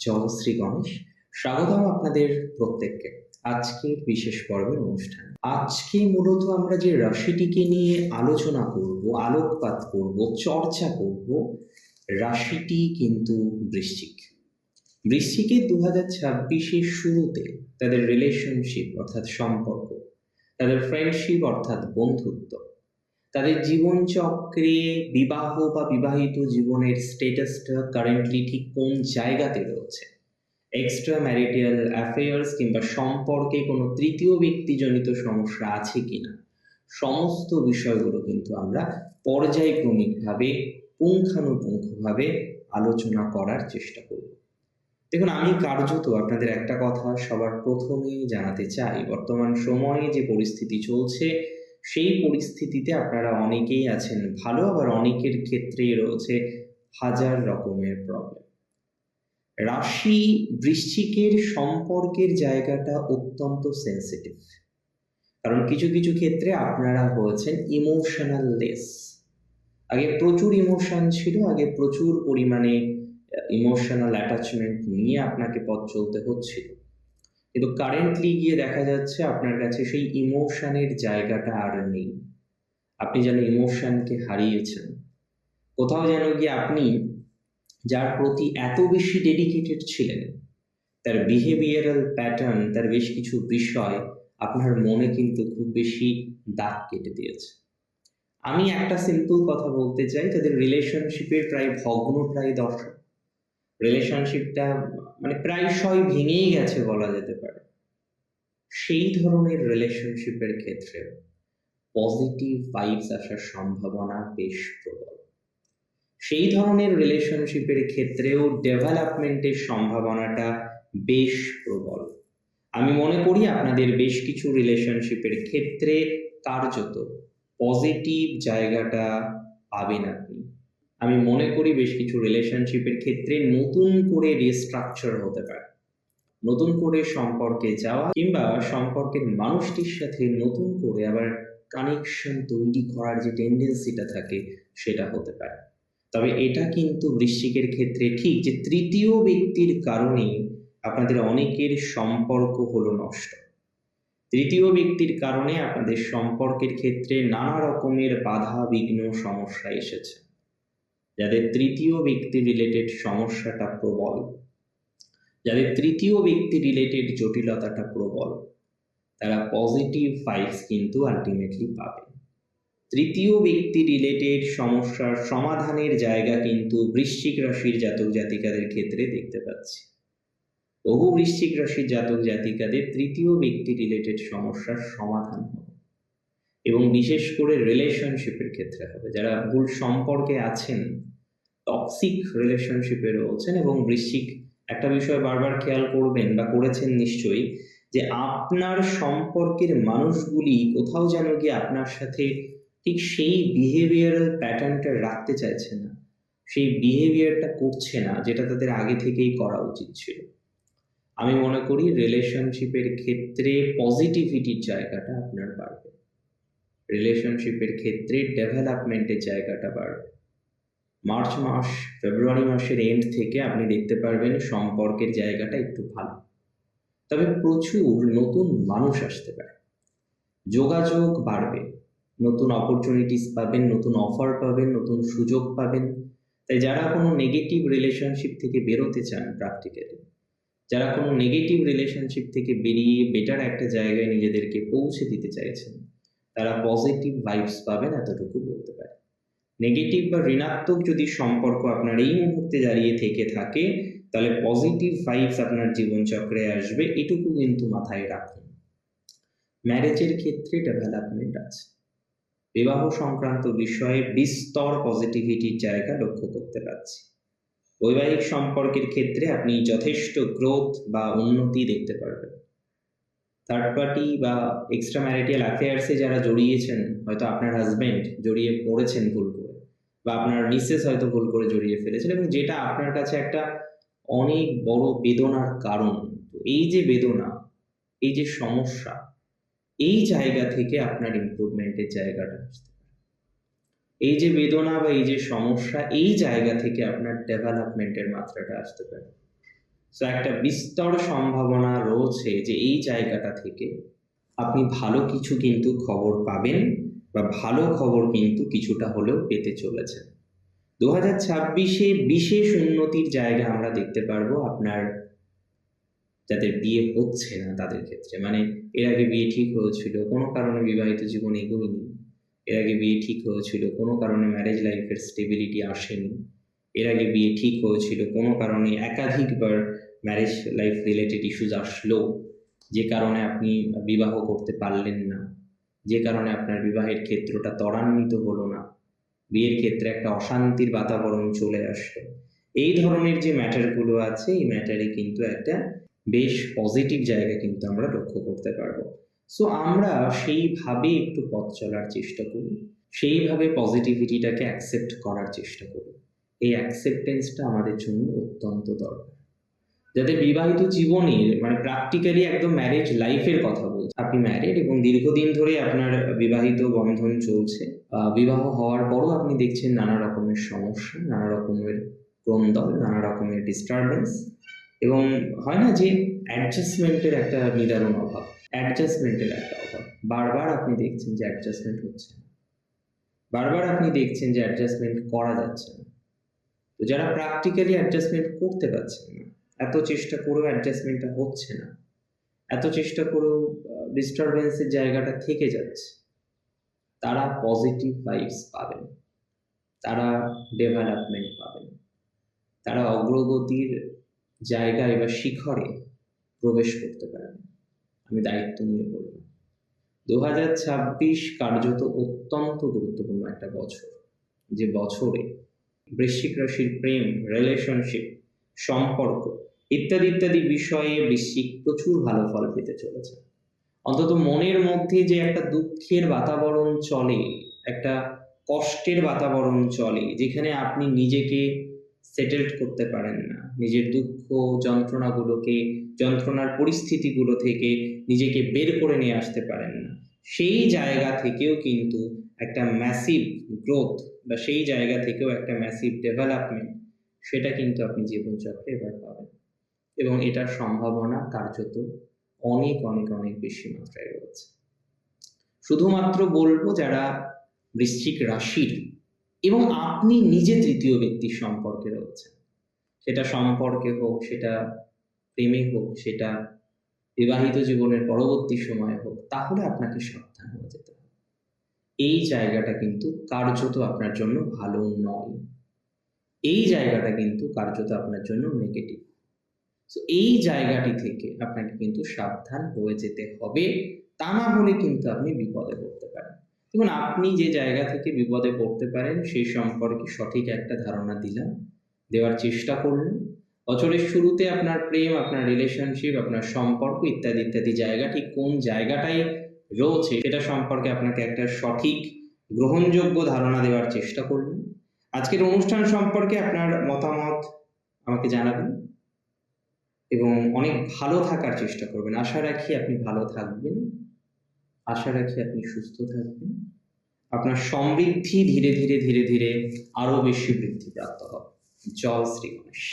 জয় শ্রী গণেশ। স্বাগতম আপনাদের প্রত্যেককে আজকের বিশেষ পর্বের অনুষ্ঠান। আজকে মূলত আমরা যে রাশিটিকে নিয়ে আলোচনা করব, আলোকপাত করব, চর্চা করব, রাশিটি কিন্তু বৃশ্চিক। বৃশ্চিকের 2026-এর শুরুতে তাদের রিলেশনশিপ অর্থাৎ সম্পর্ক, তাদের ফ্রেন্ডশিপ অর্থাৎ বন্ধুত্ব, তাদের জীবনচক্রে বিবাহ বা বিবাহিত জীবনের স্ট্যাটাসটা কারেন্টলি ঠিক কোন জায়গাতে রয়েছে, এক্সট্রা ম্যারিটাল অ্যাফেয়ার্স কিংবা সম্পর্কে কোনো তৃতীয় ব্যক্তিজনিত সমস্যা আছে কিনা, সমস্ত বিষয়গুলো কিন্তু আমরা পর্যায়ক্রমিকভাবে পুঙ্খানুপুঙ্খভাবে আলোচনা করার চেষ্টা করব। দেখুন, আমি কার্যত আপনাদের একটা কথা সবার প্রথমেই জানাতে চাই। বর্তমান সময়ে যে পরিস্থিতি চলছে, সেই পরিস্থিতিতে আপনারা অনেকেই আছেন ভালো, আবার অনেকের ক্ষেত্রেই রয়েছে হাজার রকমের প্রবলেম। রাশি বৃশ্চিকের সম্পর্কের জায়গাটা অত্যন্ত সেন্সিটিভ, কারণ কিছু কিছু ক্ষেত্রে আপনারা হয়েছেন ইমোশনাল লেস। আগে প্রচুর ইমোশন ছিল, আগে প্রচুর পরিমাণে ইমোশনাল অ্যাটাচমেন্ট নিয়ে আপনাকে পথ চলতে হচ্ছিল, কিন্তু কারেন্টলি গিয়ে দেখা যাচ্ছে আপনার কাছে সেই ইমোশনের জায়গাটা আর নেই। আপনি যেন ইমোশনকে হারিয়েছেন। কোথাও যেন গিয়ে আপনি যার প্রতি এত বেশি ডেডিকেটেড ছিলেন, তার বিহেভিয়ারাল প্যাটার্ন, তার বেশ কিছু বিষয় আপনার মনে কিন্তু খুব বেশি দাগ কেটে দিয়েছে। আমি একটা সিম্পল কথা বলতে চাই, যাদের রিলেশনশিপের প্রায় ভগ্ন প্রায় দশা, রিলেশনশিপটা মানে প্রায়শই ভেঙেই গেছে বলা যেতে পারে, সেই ধরনের রিলেশনশিপের ক্ষেত্রে পজিটিভ ভাইবস আসার সম্ভাবনা বেশ প্রবল। সেই ধরনের রিলেশনশিপের ক্ষেত্রেও ডেভেলপমেন্টের সম্ভাবনাটা বেশ প্রবল। আমি মনে করি আপনাদের বেশ কিছু রিলেশনশিপের ক্ষেত্রে কার্যত পজিটিভ জায়গাটা পাবেন আপনি। আমি মনে করি বেশ কিছু রিলেশনশিপের ক্ষেত্রে নতুন করে রিস্ট্রাকচার হতে পারে, নতুন করে সম্পর্কে যাওয়া কিংবা সম্পর্কের মানুষটির সাথে নতুন করে আবার কানেকশন তৈরি করার যে টেন্ডেন্সিটা থাকে সেটা হতে পারে। তবে এটা কিন্তু বৃশ্চিকের ক্ষেত্রে ঠিক যে তৃতীয় ব্যক্তির কারণে আপনাদের অনেকের সম্পর্ক হলো নষ্ট। তৃতীয় ব্যক্তির কারণে আপনাদের সম্পর্কের ক্ষেত্রে নানা রকমের বাধা বিঘ্ন সমস্যা এসেছে। যাদের তৃতীয় ব্যক্তি রিলেটেড সমস্যাটা প্রবল, যাদের তৃতীয় ব্যক্তি রিলেটেড জটিলতাটা প্রবল, তারা পজিটিভ ভাইবস কিন্তু আলটিমেটলি পাবে। তৃতীয় ব্যক্তি রিলেটেড সমস্যার সমাধানের জায়গা কিন্তু বৃশ্চিক রাশির জাতক জাতিকাদের ক্ষেত্রে দেখতে পাচ্ছি। বহু বৃশ্চিক রাশির জাতক জাতিকাদের তৃতীয় ব্যক্তি রিলেটেড সমস্যার সমাধান হবে, এবং বিশেষ করে রিলেশনশিপের ক্ষেত্রে হবে। যারা ভুল সম্পর্কে আছেন, টক্সিক রিলেশনশিপে রয়েছেন, এবং বৃশ্চিক একটা বিষয় বারবার খেয়াল করবেন বা করেছেন নিশ্চয়ই, যে আপনার সম্পর্কের মানুষগুলি কোথাও যেন গিয়ে আপনার সাথে ঠিক সেই বিহেভিয়ারাল প্যাটার্নটা রাখতে চাইছে না, সেই বিহেভিয়ারটা করছে না যেটা তাদের আগে থেকেই করা উচিত ছিল। আমি মনে করি রিলেশনশিপের ক্ষেত্রে পজিটিভিটির জায়গাটা আপনার বাড়বে, রিলেশনশিপের ক্ষেত্রে ডেভেলপমেন্টের জায়গাটা বাড়বে। মার্চ মাস, ফেব্রুয়ারি মাসের এন্ড থেকে আপনি দেখতে পারবেন সম্পর্কের জায়গাটা একটু ভালো। তবে প্রচুর নতুন মানুষ আসতে পারে, যোগাযোগ বাড়বে, নতুন অপরচুনিটিস পাবেন, নতুন অফার পাবেন, নতুন সুযোগ পাবেন। তাই যারা কোনো নেগেটিভ রিলেশনশিপ থেকে বেরোতে চান, প্র্যাকটিক্যালি যারা কোনো নেগেটিভ রিলেশনশিপ থেকে বেরিয়ে বেটার একটা জায়গায় নিজেদেরকে পৌঁছে দিতে চাইছেন, তারা পজিটিভ ভাইবস পাবেন, এতটুকু বলতে পারে। নেগেটিভ বা ঋণাত্মক যদি সম্পর্ক আপনার এই মুহূর্তে দাঁড়িয়ে থেকে থাকে, তাহলে পজিটিভ ভাইবস আপনার জীবনচক্রে আসবে, এটুকু কিন্তু মাথায় রাখুন। ম্যারেজের ক্ষেত্রে ডেভেলপমেন্ট আছে, বিবাহ সংক্রান্ত বিষয়ে বিস্তর পজিটিভিটির জায়গা লক্ষ্য করতে পারছি। বৈবাহিক সম্পর্কের ক্ষেত্রে আপনি যথেষ্ট গ্রোথ বা উন্নতি দেখতে পারবেন। থার্ড পার্টি বা এক্সট্রা ম্যারিটাল অ্যাফেয়ার্সে যারা জড়িয়েছেন, হয়তো আপনার হাজব্যান্ড জড়িয়ে পড়েছেন ভুল করে, বা আপনার মিসেস হয়তো ভুল করে জড়িয়ে ফেলেছেন, এবং যেটা আপনার কাছে একটা অনেক বড় বেদনার কারণ। তো এই যে বেদনা, এই যে সমস্যা, এই জায়গা থেকে আপনার ইমপ্রুভমেন্টের জায়গাটা আসতে পারে। এই যে বেদনা বা এই যে সমস্যা, এই জায়গা থেকে আপনার ডেভেলপমেন্টের মাত্রাটা আসতে পারে। সো একটা বিস্তর সম্ভাবনা রয়েছে যে এই জায়গাটা থেকে আপনি ভালো কিছু কিন্তু খবর পাবেন, বা ভালো খবর কিন্তু কিছুটা হলেও পেতে চলেছেন। 2026-এ বিশেষ উন্নতির জায়গা আমরা দেখতে পারবো আপনার যাদের বিয়ে হচ্ছে না তাদের ক্ষেত্রে। মানে এর আগে বিয়ে ঠিক হয়েছিল, কোনো কারণে বিবাহিত জীবন এগোয়নি। এর আগে বিয়ে ঠিক হয়েছিল, কোনো কারণে ম্যারেজ লাইফের স্টেবিলিটি আসেনি। এর আগে বিয়ে ঠিক হয়েছিল, কোনো কারণে একাধিকবার ম্যারেজ লাইফ রিলেটেড ইস্যুস আসলো, যে কারণে আপনি বিবাহ করতে পারলেন না, যে কারণে আপনার বিবাহের ক্ষেত্রটা ত্বরান্বিত হলো না, বিয়ের ক্ষেত্রে একটা অশান্তির বাতাবরণ চলে আসলো। এই ধরনের যে ম্যাটারগুলো আছে, এই ম্যাটারে কিন্তু একটা বেশ পজিটিভ জায়গা কিন্তু আমরা লক্ষ্য করতে পারবো। সো আমরা সেইভাবে একটু পথ চলার চেষ্টা করি, সেইভাবে পজিটিভিটিটাকে অ্যাকসেপ্ট করার চেষ্টা করি। এই অ্যাকসেপ্টেন্সটা আমাদের জন্য অত্যন্ত দরকার। যাদের বিবাহিত জীবনের মানে প্র্যাকটিক্যালি একদম ম্যারেজ লাইফের কথা বলছি, আপনি ম্যারিড এবং দীর্ঘদিন ধরে আপনার বিবাহিত বন্ধন চলছে, বিবাহ হওয়ার পরও আপনি দেখছেন নানা রকমের সমস্যা, নানা রকমের ক্রন্দল, নানা রকমের ডিস্টারবেন্স, এবং হয় না যে অ্যাডজাস্টমেন্টের একটা নিদারুণ অভাব, অ্যাডজাস্টমেন্টের একটা অভাব। বারবার আপনি দেখছেন যে অ্যাডজাস্টমেন্ট হচ্ছে না, বারবার আপনি দেখছেন যে অ্যাডজাস্টমেন্ট করা যাচ্ছে না। তো যারা প্র্যাকটিক্যালি অ্যাডজাস্টমেন্ট করতে পারছেন না, এত চেষ্টা করেও অ্যাডজাস্টমেন্টটা হচ্ছে না, এত চেষ্টা করেও ডিস্টারবেন্সের জায়গাটা থেকে যাচ্ছে, তারা পজিটিভ ভাইবস পাবেন, তারা ডেভেলপমেন্ট পাবেন, তারা অগ্রগতির জায়গায় বা শিখরে প্রবেশ করতে পারেন। আমি দায়িত্ব নিয়ে বললাম, 2026 কার্যত অত্যন্ত গুরুত্বপূর্ণ একটা বছর, যে বছরে বৃশ্চিক রাশির প্রেম, রিলেশনশিপ, সম্পর্ক ইত্যাদি ইত্যাদি বিষয়ে বৃশ্চিক প্রচুর ভালো ফল পেতে চলেছে। অন্তত মনের মধ্যে যে একটা দুঃখের বাতাবরণ চলে, একটা কষ্টের বাতাবরণ চলে, যেখানে আপনি নিজেকে সেটেলড করতে পারেন না, নিজের দুঃখ যন্ত্রণাগুলোকে, যন্ত্রণার পরিস্থিতিগুলো থেকে নিজেকে বের করে নিয়ে আসতে পারেন না, সেই জায়গা থেকেও কিন্তু একটা ম্যাসিভ গ্রোথ, বা সেই জায়গা থেকেও একটা ম্যাসিভ ডেভেলপমেন্ট, সেটা কিন্তু আপনি জীবনচক্রে এবার পাবেন। এবং এটার সম্ভাবনা কার্যত অনেক অনেক অনেক বেশি মাত্রায় রয়েছে। শুধুমাত্র বলবো যারা বৃশ্চিক রাশির এবং আপনি নিজে তৃতীয় ব্যক্তির সম্পর্কে রয়েছেন, সেটা সম্পর্কে হোক, সেটা প্রেমে হোক, সেটা বিবাহিত জীবনের পরবর্তী সময়ে হোক, তাহলে আপনাকে সাবধান হয়ে যেতে হবে। এই জায়গাটা কিন্তু কার্যত আপনার জন্য ভালো নয়, এই জায়গাটা কিন্তু কার্যত আপনার জন্য নেগেটিভ। তো এই জায়গাটি থেকে আপনাকে কিন্তু সাবধান হয়ে যেতে হবে, তা না হলে কিন্তু আপনি বিপদে পড়তে পারেন। দেখুন, আপনি যে জায়গা থেকে বিপদে পড়তে পারেন সেই সম্পর্কে সঠিক একটা ধারণা দিলাম, দেওয়ার চেষ্টা করলাম। বছরের শুরুতে আপনার প্রেম, আপনার রিলেশনশিপ, আপনার সম্পর্ক ইত্যাদি ইত্যাদি জায়গাটি কোন জায়গাটায় রয়েছে সেটা সম্পর্কে আপনাকে একটা সঠিক গ্রহণযোগ্য ধারণা দেওয়ার চেষ্টা করলাম। আজকের অনুষ্ঠান সম্পর্কে আপনার মতামত আমাকে জানাবেন এবং অনেক ভালো থাকার চেষ্টা করবেন। আশা রাখি আপনি ভালো থাকবেন, আশা রাখি আপনি সুস্থ থাকবেন, আপনার সমৃদ্ধি ধীরে ধীরে ধীরে ধীরে আরো বেশি বৃদ্ধি প্রাপ্ত হবে। জয় শ্রী গণেশ।